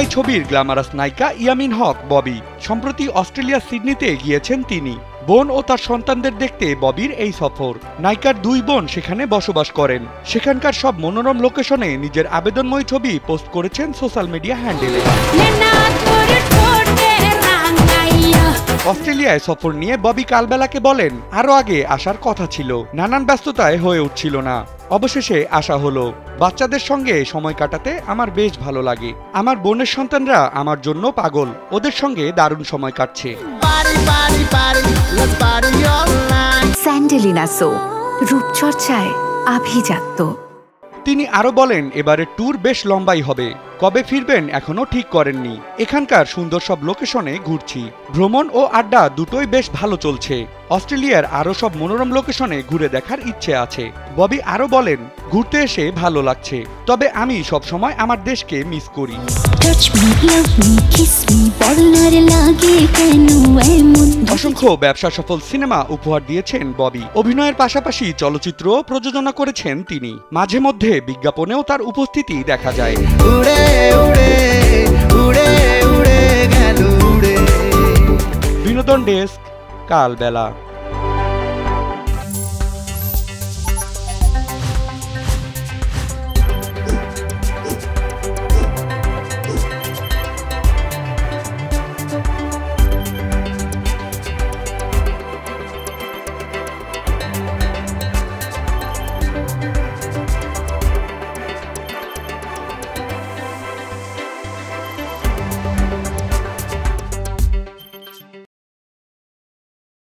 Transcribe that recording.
ঢাকাই ছবির গ্ল্যামারাস নায়িকা ইয়ামিন হক ববি। সম্প্রতি অস্ট্রেলিয়ার সিডনিতে গিয়েছেন তিনি। বোন ও তার সন্তানদের দেখতে ববির এই সফর। নায়িকার দুই বোন সেখানে বসবাস করেন। সেখানকার সব মনোরম লোকেশনে নিজের আবেদনময়ী ছবি পোস্ট করেছেন সোশ্যাল মিডিয়া হ্যান্ডেলে। অস্ট্রেলিয়ায় সফর নিয়ে ববি কালবেলাকে বলেন, আরও আগে আসার কথা ছিল, নানান ব্যস্ততায় হয়ে উঠছিল না। অবশেষে আসা হলো। বাচ্চাদের সঙ্গে সময় কাটাতে আমার বেশ ভালো লাগে। আমার বোনের সন্তানরা আমার জন্য পাগল, ওদের সঙ্গে দারুণ সময় কাটছে। স্যান্ডেলিনা সো, রূপচর্চায় আভিজাত্য। তিনি আরও বলেন, এবারের ট্যুর বেশ লম্বাই হবে। কবে ফিরবেন এখনও ঠিক করেননি। এখানকার সুন্দর সব লোকেশনে ঘুরছি। ভ্রমণ ও আড্ডা দুটোই বেশ ভালো চলছে। অস্ট্রেলিয়ার আরও সব মনোরম লোকেশনে ঘুরে দেখার ইচ্ছে আছে। ববি আরও বলেন, ঘুরতে এসে ভালো লাগছে, তবে আমি সবসময় আমার দেশকে মিস করি। অসংখ্য ব্যবসা সফল সিনেমা উপহার দিয়েছেন ববি। অভিনয়ের পাশাপাশি চলচ্চিত্র প্রযোজনা করেছেন তিনি। মাঝে মধ্যে বিজ্ঞাপনেও তার উপস্থিতি দেখা যায়। বিনোদন ডেস্ক, কালবেলা।